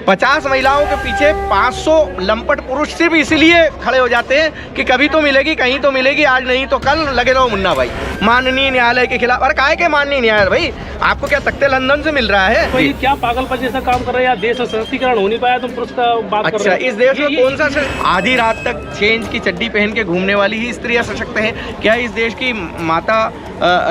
50 महिलाओं के पीछे 500 लंपट पुरुष सिर्फ इसीलिए खड़े हो जाते हैं कि कभी तो मिलेगी, कहीं तो मिलेगी, आज नहीं तो कल लगे रहो मुन्ना भाई। माननीय न्यायालय के खिलाफ, अरे काहे के माननीय न्यायालय भाई, आपको क्या तख्ते लंदन से मिल रहा है? तो क्या पागलपन जैसा काम कर रहे हैं? देश में सशक्तिकरण हो नहीं पाया, तुम पुरुष का बात कर रहे हो। इस देश में कौन सा आधी रात तक चेंज की चड्डी पहन के घूमने वाली ही स्त्रियां सशक्त हैं? क्या इस देश की माता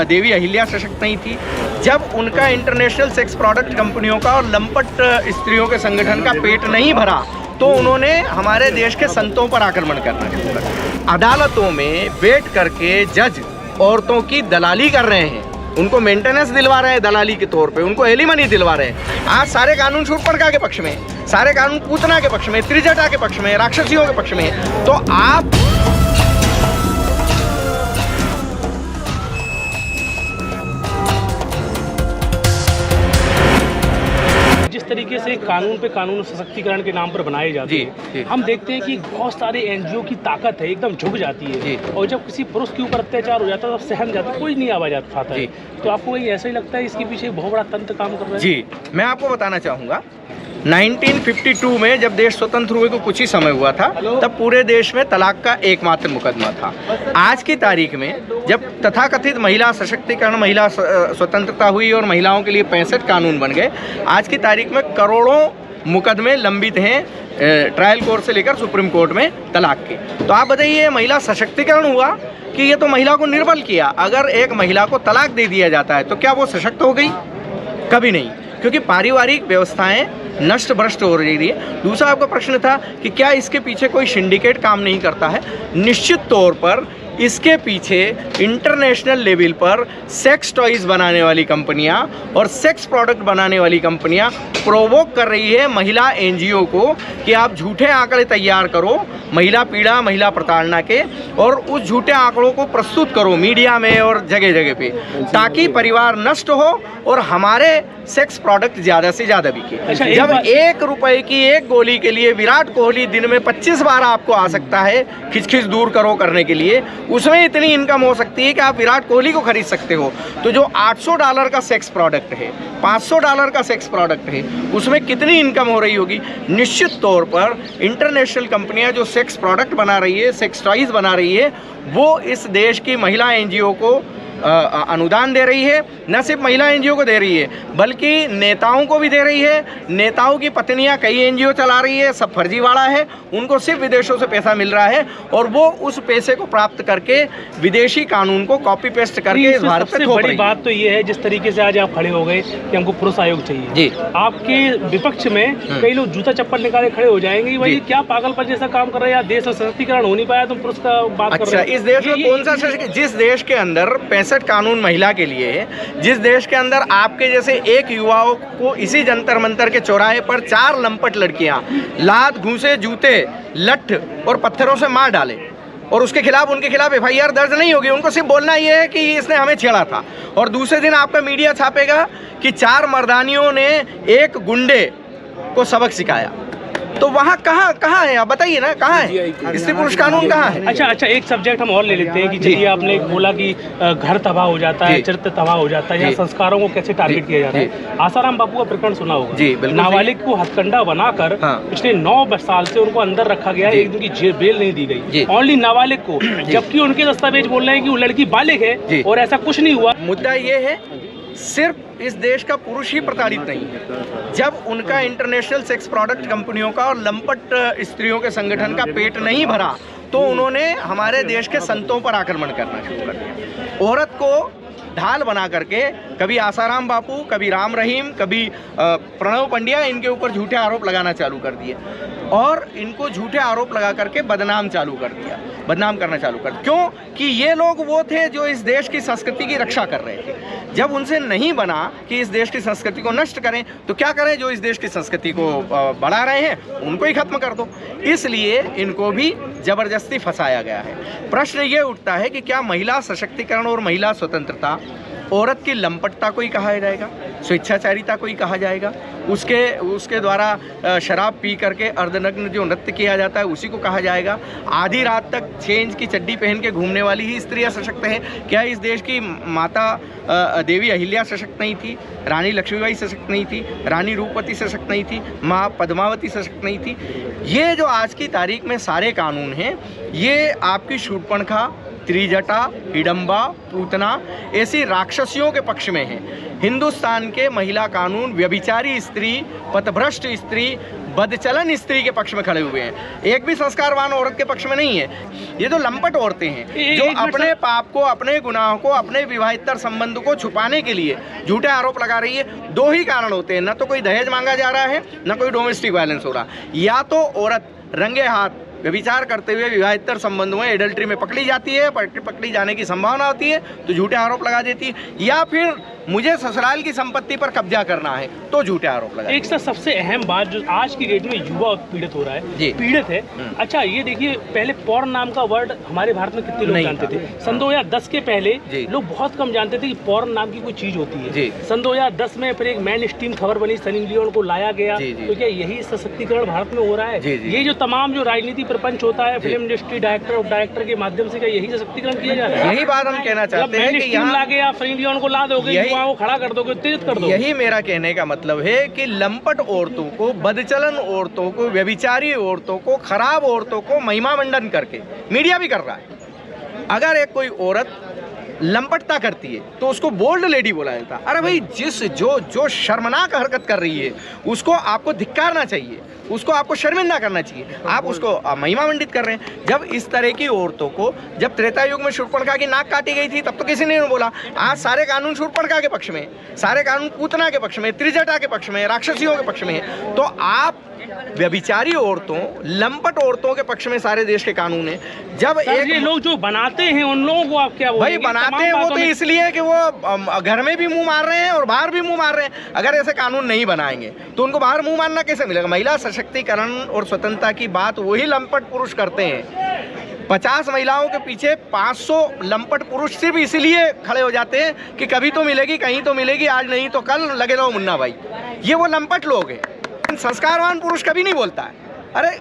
देवी अहिल्या सशक्त नहीं थी? जब उनका इंटरनेशनल सेक्स प्रोडक्ट कंपनियों का और लंपट स्त्रियों के संगठन का पेट नहीं भरा तो उन्होंने हमारे देश के संतों पर आक्रमण करना शुरू कर दिया। अदालतों में बैठ करके जज औरतों की दलाली कर रहे हैं, उनको मेंटेनेंस दिलवा रहे हैं दलाली के तौर पे, उनको एलिमनी दिलवा रहे हैं। आज सारे कानून शूर्पणखा के पक्ष में, सारे कानून पूतना के पक्ष में, त्रिजटा के पक्ष में, राक्षसियों के पक्ष में। तो आप जिस तरीके से कानून पे कानून सशक्तिकरण के नाम पर बनाए जाते हैं, हम देखते हैं कि बहुत सारे एनजीओ की ताकत है एकदम झुक जाती है, और जब किसी पुरुष के ऊपर अत्याचार हो जाता है तो सहम जाता है, कोई नहीं आवाज उठाता है। तो आपको ऐसा ही लगता है इसके पीछे बहुत बड़ा तंत्र काम कर रहा है? जी, मैं आपको बताना चाहूँगा 1952 में जब देश स्वतंत्र हुए को कुछ ही समय हुआ था, तब पूरे देश में तलाक का एकमात्र मुकदमा था। आज की तारीख में जब तथाकथित महिला सशक्तिकरण, महिला स्वतंत्रता हुई और महिलाओं के लिए 65 कानून बन गए, आज की तारीख में करोड़ों मुकदमे लंबित हैं ट्रायल कोर्ट से लेकर सुप्रीम कोर्ट में तलाक के। तो आप बताइए, महिला सशक्तिकरण हुआ कि ये तो महिला को निर्बल किया? अगर एक महिला को तलाक दे दिया जाता है तो क्या वो सशक्त हो गई? कभी नहीं, क्योंकि पारिवारिक व्यवस्थाएं नष्ट भ्रष्ट हो रही है। दूसरा आपका प्रश्न था कि क्या इसके पीछे कोई सिंडिकेट काम नहीं करता है? निश्चित तौर पर इसके पीछे इंटरनेशनल लेवल पर सेक्स टॉयज़ बनाने वाली कंपनियां और सेक्स प्रोडक्ट बनाने वाली कंपनियां प्रोवोक कर रही है महिला एनजीओ को कि आप झूठे आंकड़े तैयार करो महिला पीड़ा, महिला प्रताड़ना के, और उस झूठे आंकड़ों को प्रस्तुत करो मीडिया में और जगह जगह पे, ताकि परिवार नष्ट हो और हमारे सेक्स प्रोडक्ट ज़्यादा से ज़्यादा बिके। जब 1 रुपए की एक गोली के लिए विराट कोहली दिन में 25 बार आपको आ सकता है खिचखिच दूर करो करने के लिए, उसमें इतनी इनकम हो सकती है कि आप विराट कोहली को खरीद सकते हो। तो जो $800 का सेक्स प्रोडक्ट है, $500 का सेक्स प्रोडक्ट है, उसमें कितनी इनकम हो रही होगी? निश्चित तौर पर इंटरनेशनल कंपनियां जो सेक्स प्रोडक्ट बना रही है, सेक्स टॉयज़ बना रही है, वो इस देश की महिला एनजीओ को अनुदान दे रही है। न सिर्फ महिला एनजीओ को दे रही है बल्कि नेताओं को भी दे रही है। नेताओं की पत्नियां कई एनजीओ चला रही है, सब फर्जीवाड़ा है, उनको सिर्फ विदेशों से पैसा मिल रहा है और वो उस पैसे को प्राप्त करके विदेशी कानून को कॉपी पेस्ट करके इस भारत से थोप रही है। बड़ी बात तो ये है जिस तरीके से आज आप खड़े हो गए कि हमको पुरुष आयोग चाहिए जी, आपके विपक्ष में कई लोग जूता चप्पल निकाले खड़े हो जाएंगे, भाई क्या पागलपन जैसा काम कर रहे हैं? देश में सशक्तिकरण हो नहीं पाया, तुम पुरुष का बात कर रहे हैं। इस देश में कौन सा, जिस देश के अंदर 65 कानून महिला के लिए है, जिस देश के अंदर आपके जैसे एक युवाओं को इसी जंतर मंतर के चौराहे पर 4 लंपट लड़कियां लात, घूंसे, जूते, लठ और पत्थरों से मार डाले और उसके खिलाफ, उनके खिलाफ FIR दर्ज नहीं होगी, उनको सिर्फ बोलना ये है कि इसने हमें छेड़ा था, और दूसरे दिन आपका मीडिया छापेगा कि 4 मर्दानियों ने एक गुंडे को सबक सिखाया। तो वहाँ कहाँ है? आप बताइए ना, कहाँ है स्त्री पुरुष कानून, कहाँ है? अच्छा, एक सब्जेक्ट हम और ले लेते हैं कि चलिए आपने बोला कि घर तबाह हो जाता है, चरित्र तबाह हो जाता है, या संस्कारों को कैसे टारगेट किया जाता है। आसाराम बापू का प्रकरण सुना होगा जी, नाबालिग को हथकंडा बनाकर पिछले 9 साल से उनको अंदर रखा गया है, एक दिन की बेल नहीं दी गई, ओनली नाबालिग को, जबकि उनके दस्तावेज बोल रहे हैं कि वो लड़की बालिग है और ऐसा कुछ नहीं हुआ। मुद्दा ये है, सिर्फ इस देश का पुरुष ही प्रताड़ित नहीं है। जब उनका इंटरनेशनल सेक्स प्रोडक्ट कंपनियों का और लंपट स्त्रियों के संगठन का पेट नहीं भरा तो उन्होंने हमारे देश के संतों पर आक्रमण करना शुरू कर दिया। औरत को ढाल बना करके कभी आसाराम बापू, कभी राम रहीम, कभी प्रणव पंड्या इनके ऊपर झूठे आरोप लगाना चालू कर दिए और इनको झूठे आरोप लगा करके बदनाम करना चालू कर। क्यों? कि ये लोग वो थे जो इस देश की संस्कृति की रक्षा कर रहे थे। जब उनसे नहीं बना कि इस देश की संस्कृति को नष्ट करें तो क्या करें? जो इस देश की संस्कृति को बढ़ा रहे हैं उनको ही खत्म कर दो। इसलिए इनको भी जबरदस्ती फंसाया गया है। प्रश्न ये उठता है कि क्या महिला सशक्तिकरण और महिला स्वतंत्रता औरत की लंपटता को ही कहा जाएगा? स्वेच्छाचारिता को ही कहा जाएगा। उसके द्वारा शराब पी करके अर्धनग्न जो नृत्य किया जाता है उसी को कहा जाएगा। आधी रात तक चेंज की चड्डी पहन के घूमने वाली ही स्त्रियां सशक्त हैं। क्या इस देश की माता देवी अहिल्या सशक्त नहीं थी? रानी लक्ष्मीबाई सशक्त नहीं थी? रानी रूपवती सशक्त नहीं थी? माँ पद्मावती सशक्त नहीं थी? ये जो आज की तारीख में सारे कानून हैं, ये आपकी शूर्पणखा, त्रिजटा, हिडम्बा, पूतना ऐसी राक्षसियों के पक्ष में है। हिंदुस्तान के महिला कानून व्यभिचारी स्त्री, पथभ्रष्ट स्त्री, बदचलन स्त्री के पक्ष में खड़े हुए हैं। एक भी संस्कारवान औरत के पक्ष में नहीं है। ये जो लंपट औरतें हैं जो अपने पाप को, अपने गुनाह को, अपने विवाहितर संबंध को छुपाने के लिए झूठे आरोप लगा रही है। दो ही कारण होते हैं, ना तो कोई दहेज मांगा जा रहा है, ना कोई डोमेस्टिक वायलेंस हो रहा। या तो औरत रंगे हाथ व्यभिचार करते हुए विवाहितर संबंधों में एडल्ट्री में पकड़ी जाती है, पकड़ी जाने की संभावना होती है तो झूठे आरोप लगा देती है, या फिर मुझे ससुराल की संपत्ति पर कब्जा करना है तो झूठे आरोप लगा। एक सबसे अहम बात जो आज की डेट में युवा पीड़ित हो रहा है, पीड़ित है। अच्छा ये देखिए, पहले पॉर्न नाम का वर्ड हमारे भारत में कितने लोग जानते थे? सन 2010 के पहले लोग बहुत कम जानते थे कि पॉर्न नाम की कोई चीज होती है। सन 2010 में फिर एक मेन स्ट्रीम खबर बनी, सनी लियोन को लाया गया। तो क्या यही सशक्तिकरण भारत में हो रहा है? ये जो तमाम जो राजनीति प्रपंच होता है, फिल्म इंडस्ट्री, डायरेक्टर के माध्यम से, क्या यही सशक्तिकरण किया जा रहा है? यही बात हम कहना चाहते हैं कि यहाँ ला गया, सनी लियोन को ला दोगे, युवाओं को खड़ा कर दोगे, उत्तेजित कर दोगे। यही मेरा कहने का मतलब है कि लंपट औरतों को, बदचलन औरतों को, व्यभिचारी औरतों को, खराब औरतों को महिमा मंडन करके मीडिया भी कर रहा है। अगर एक कोई औरत लंपटता करती है तो उसको बोल्ड लेडी बोला जाता है। अरे भाई, जो शर्मनाक हरकत कर रही है उसको आपको धिक्कारना चाहिए, उसको आपको शर्मिंदा करना चाहिए। आप उसको महिमा मंडित कर रहे हैं। जब इस तरह की औरतों को, जब त्रेता युग में शूर्पणखा की नाक काटी गई थी तब तो किसी ने नहीं बोला। आज सारे कानून शूर्पणखा के पक्ष में, सारे कानून पूतना के पक्ष में, त्रिजटा के पक्ष में, राक्षसियों के पक्ष में है। तो आप व्यभिचारी औरतों, लंपट औरतों के पक्ष में सारे देश के कानून हैं। जब एक ये लोग जो बनाते हैं उन लोगों को आप क्या बोलेंगे? भाई बनाते हैं वो तो इसलिए कि वो घर में भी मुंह मार रहे हैं और बाहर भी मुंह मार रहे हैं। अगर ऐसे कानून नहीं बनाएंगे तो उनको बाहर मुंह मारना कैसे मिलेगा? महिला सशक्तिकरण और स्वतंत्रता की बात वही लंपट पुरुष करते हैं। 50 महिलाओं के पीछे 500 लंपट पुरुष सिर्फ इसलिए खड़े हो जाते हैं कि कभी तो मिलेगी, कहीं तो मिलेगी, आज नहीं तो कल, लगे रहो मुन्ना भाई। ये वो लंपट लोग हैं। संस्कारवान पुरुष कभी नहीं बोलता है। अरे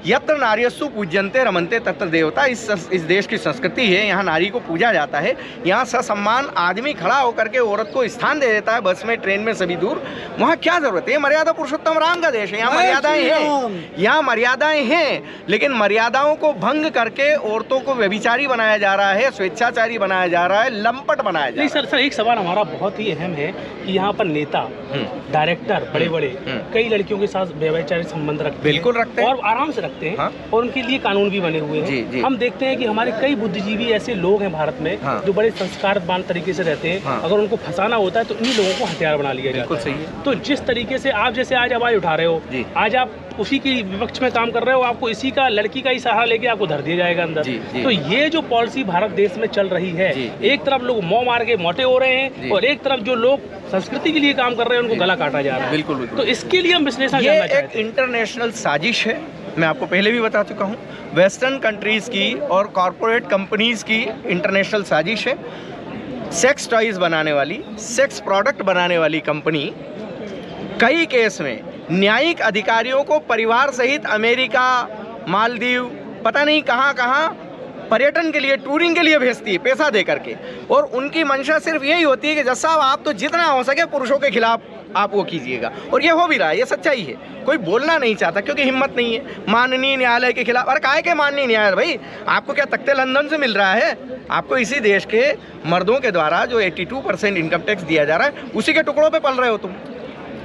यत्र नार्यस्तु पूज्यन्ते रमन्ते तत्र देवता, इस देश की संस्कृति है। यहाँ नारी को पूजा जाता है। यहाँ ससम्मान आदमी खड़ा होकर के औरत को स्थान दे देता है, बस में, ट्रेन में, सभी दूर। वहाँ क्या जरूरत है? मर्यादा पुरुषोत्तम राम का देश है। यहाँ मर्यादाएं हैं, यहाँ मर्यादाएं हैं, लेकिन मर्यादाओं को भंग करके औरतों को व्यभिचारी बनाया जा रहा है, स्वेच्छाचारी बनाया जा रहा है, लंपट बनाया जा रहा है। सर एक सवाल हमारा बहुत ही अहम है कि यहाँ पर नेता, डायरेक्टर, बड़े कई लड़कियों के साथ व्यभिचारी संबंध रखते हैं। बिल्कुल रखते हैं, और आराम से रखते हैं। हाँ? और उनके लिए कानून भी बने हुए हैं। हम देखते हैं कि हमारे कई बुद्धिजीवी ऐसे लोग हैं भारत में, हाँ? जो बड़े संस्कारवान तरीके से रहते हैं। हाँ? अगर उनको फंसाना होता है तो इन्हीं लोगों को हथियार बना लिया जाता है। सही है। तो जिस तरीके से आप जैसे आज आवाज उठा रहे हो, आज आप उसी के विपक्ष में काम कर रहे हो, आपको इसी का, लड़की का ही सहारा लेके आपको धर दिया जाएगा अंदर। तो ये जो पॉलिसी भारत देश में चल रही है, एक तरफ लोग मुंह मार के मोटे हो रहे हैं और एक तरफ जो लोग संस्कृति के लिए काम कर रहे हैं उनको गला काटा जा रहा है। बिल्कुल। तो इसके लिए हम विश्लेषण करना चाहते हैं। एक इंटरनेशनल साजिश है, मैं आपको पहले भी बता चुका हूँ। वेस्टर्न कंट्रीज की और कॉरपोरेट कंपनीज की इंटरनेशनल साजिश है। सेक्स टॉयज बनाने वाली, सेक्स प्रोडक्ट बनाने वाली कंपनी कई केस में न्यायिक अधिकारियों को परिवार सहित अमेरिका, मालदीव, पता नहीं कहाँ पर्यटन के लिए, टूरिंग के लिए भेजती है पैसा दे करके। और उनकी मंशा सिर्फ यही होती है कि जज साहब आप तो जितना हो सके पुरुषों के खिलाफ आप वो कीजिएगा। और ये हो भी रहा है, ये सच्चाई है। कोई बोलना नहीं चाहता क्योंकि हिम्मत नहीं है माननीय न्यायालय के खिलाफ। अरे काहे के माननीय न्यायालय भाई? आपको क्या तख्ते लंदन से मिल रहा है? आपको इसी देश के मर्दों के द्वारा जो 82% इनकम टैक्स दिया जा रहा है उसी के टुकड़ों पे पल रहे हो तुम।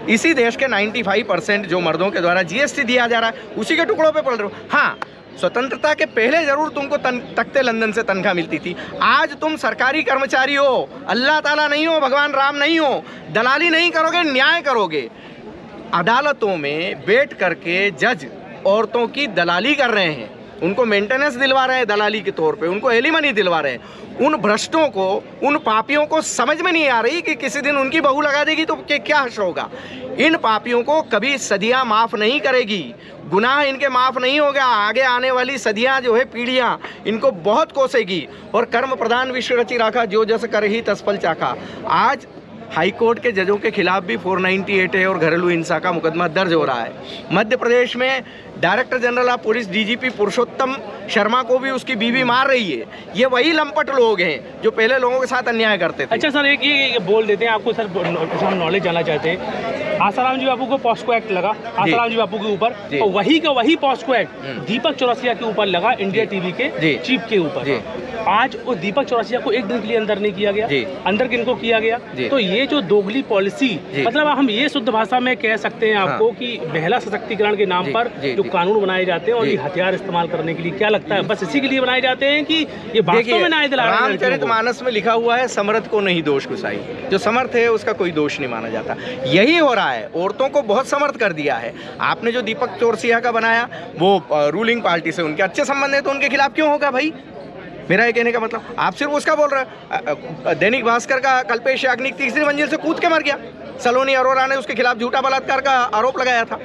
इसी देश के 95% जो मर्दों के द्वारा GST दिया जा रहा है उसी के टुकड़ों पे पल रहे हो। हाँ, स्वतंत्रता के पहले जरूर तुमको तख्ते लंदन से तनख्वाह मिलती थी। आज तुम सरकारी कर्मचारी हो, अल्लाह ताला नहीं हो, भगवान राम नहीं हो, दलाली नहीं करोगे, न्याय करोगे। अदालतों में बैठ करके जज औरतों की दलाली कर रहे हैं, उनको मेंटेनेंस दिलवा रहे हैं दलाली के तौर पे, उनको एलिमनी दिलवा रहे हैं। उन भ्रष्टों को, उन पापियों को समझ में नहीं आ रही कि किसी दिन उनकी बहू लगा देगी तो क्या हर्ष होगा। इन पापियों को कभी सदियां माफ़ नहीं करेगी, गुनाह इनके माफ़ नहीं होगा। आगे आने वाली सदियां जो है, पीढ़ियां, इनको बहुत कोसेगी। और कर्म प्रधान विश्व रचि राखा, जो जस कर ही तस फल चाखा। आज हाई कोर्ट के जजों के खिलाफ भी 498 है और घरेलू हिंसा का मुकदमा दर्ज हो रहा है। मध्य प्रदेश में director general of police DGP Purushottam Sharma को भी उसकी बीवी मार रही है। ये वही लंपट लोग हैं जो पहले लोगों के साथ अन्याय करते थे। अच्छा सर, एक ये बोल देते हैं आपको सर, हम नॉलेज जानना चाहते हैं। आसाराम जी बापू को पॉस्को एक्ट लगा आसाराम जी बापू के ऊपर, और वही का वही पॉस्को एक्ट दीपक चौरसिया के ऊपर लगा, इंडिया टीवी के चीफ के ऊपर। आज वो दीपक चौरसिया को एक दिन के लिए अंदर नहीं किया गया, अंदर किनको किया गया? तो ये जो दोगली पॉलिसी, मतलब हम ये शुद्ध भाषा में कह सकते हैं आपको कि महिला सशक्तिकरण के नाम पर जो कानून बनाए जाते हैं और ये हथियार इस्तेमाल करने के लिए, क्या लगता है बस इसी के लिए बनाए जाते हैं कि ये वास्तव में न्याय दिला रहे हैं? रामचरितमानस में लिखा हुआ है, समर्थ को नहीं दोष गुसाई। जो समर्थ है उसका कोई दोष नहीं माना जाता। यही हो रहा है, औरतों को बहुत समर्थ कर दिया है। आपने जो दीपक चौरसिया का बनाया वो रूलिंग पार्टी से उनके अच्छे संबंध है, तो उनके खिलाफ क्यों होगा भाई? मेरा ये कहने का मतलब, आप सिर्फ उसका बोल रहे हैं। दैनिक भास्कर का कल्पेश याग्निक तीसरी मंजिल से कूद के मर गया। सलोनी अरोरा ने उसके खिलाफ झूठा बलात्कार का आरोप लगाया था।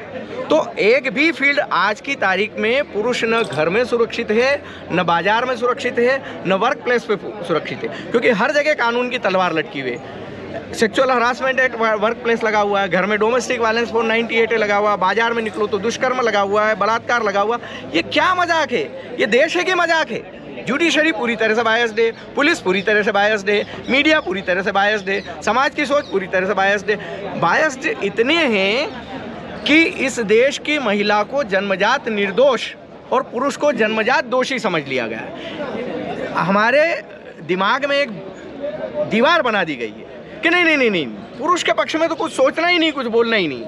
तो एक भी फील्ड आज की तारीख में पुरुष न घर में सुरक्षित है, न बाजार में सुरक्षित है, न वर्क प्लेस पे सुरक्षित है, क्योंकि हर जगह कानून की तलवार लटकी हुई है। Sexual harassment act work place लगा हुआ है, घर में डोमेस्टिक वायलेंस 498 लगा हुआ है, बाजार में निकलो तो दुष्कर्म लगा हुआ है, बलात्कार लगा हुआ। ये क्या मजाक है? ये देश है कि मजाक है? जुडिशरी पूरी तरह से बायस्ड है, पुलिस पूरी तरह से बायस्ड है, मीडिया पूरी तरह से बायस्ड है, समाज की सोच पूरी तरह से बायस्ड है। बायस्ड इतने हैं कि इस देश की महिला को जन्मजात निर्दोष और पुरुष को जन्मजात दोषी समझ लिया गया है। हमारे दिमाग में एक दीवार बना दी गई है कि नहीं नहीं नहीं नहीं, पुरुष के पक्ष में तो कुछ सोचना ही नहीं, कुछ बोलना ही नहीं।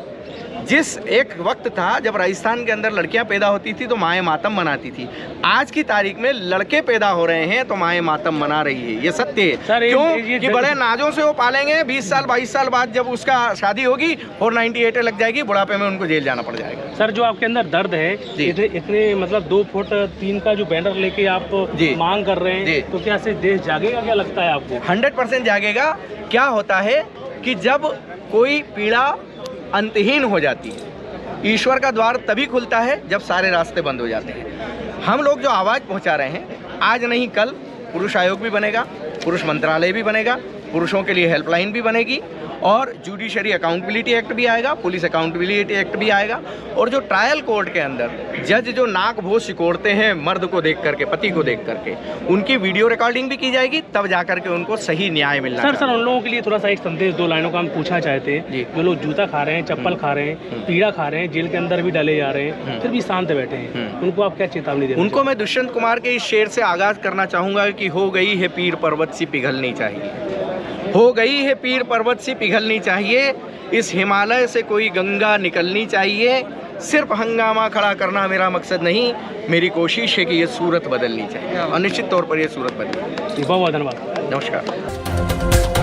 जिस एक वक्त था जब राजस्थान के अंदर लड़कियां पैदा होती थी तो माएँ मातम मनाती थी, आज की तारीख में लड़के पैदा हो रहे हैं तो माएँ मातम मना रही है। ये सत्य है। क्यों? कि बड़े नाजों से वो पालेंगे, 20 साल 22 साल बाद जब उसका शादी होगी 498 लग जाएगी, बुढ़ापे में उनको जेल जाना पड़ जाएगा। सर, जो आपके अंदर दर्द है, इतने मतलब 2 फुट 3 का जो बैनर लेके आप मांग कर रहे हैं, तो क्या से देश जागेगा? क्या लगता है आपको? 100% जागेगा। क्या होता है कि जब कोई पीड़ा अंतहीन हो जाती है, ईश्वर का द्वार तभी खुलता है जब सारे रास्ते बंद हो जाते हैं। हम लोग जो आवाज़ पहुंचा रहे हैं, आज नहीं कल पुरुष आयोग भी बनेगा, पुरुष मंत्रालय भी बनेगा, पुरुषों के लिए हेल्पलाइन भी बनेगी, और जुडिशरी अकाउंटेबिलिटी एक्ट भी आएगा, पुलिस अकाउंटेबिलिटी एक्ट भी आएगा। और जो ट्रायल कोर्ट के अंदर जज जो नाक भोज सिकोड़ते हैं मर्द को देख करके, पति को देख करके, उनकी वीडियो रिकॉर्डिंग भी की जाएगी, तब जाकर के उनको सही न्याय मिलना। सर, उन लोगों के लिए थोड़ा सा एक संदेश 2 लाइनों का हम पूछना चाहते हैं। जो लोग जूता खा रहे हैं, चप्पल खा रहे हैं, पीड़ा खा रहे हैं, जेल के अंदर भी डाले जा रहे हैं, फिर भी शांत बैठे हैं, उनको आप क्या चेतावनी देंगे? उनको मैं दुष्यंत कुमार के इस शेर से आगाज करना चाहूँगा कि हो गई है पीर पर्वत सी पिघलनी चाहिए, हो गई है पीर पर्वत सी पिघलनी चाहिए, इस हिमालय से कोई गंगा निकलनी चाहिए। सिर्फ हंगामा खड़ा करना मेरा मकसद नहीं, मेरी कोशिश है कि ये सूरत बदलनी चाहिए, और निश्चित तौर पर ये सूरत बदलेगी। बहुत बहुत धन्यवाद। नमस्कार।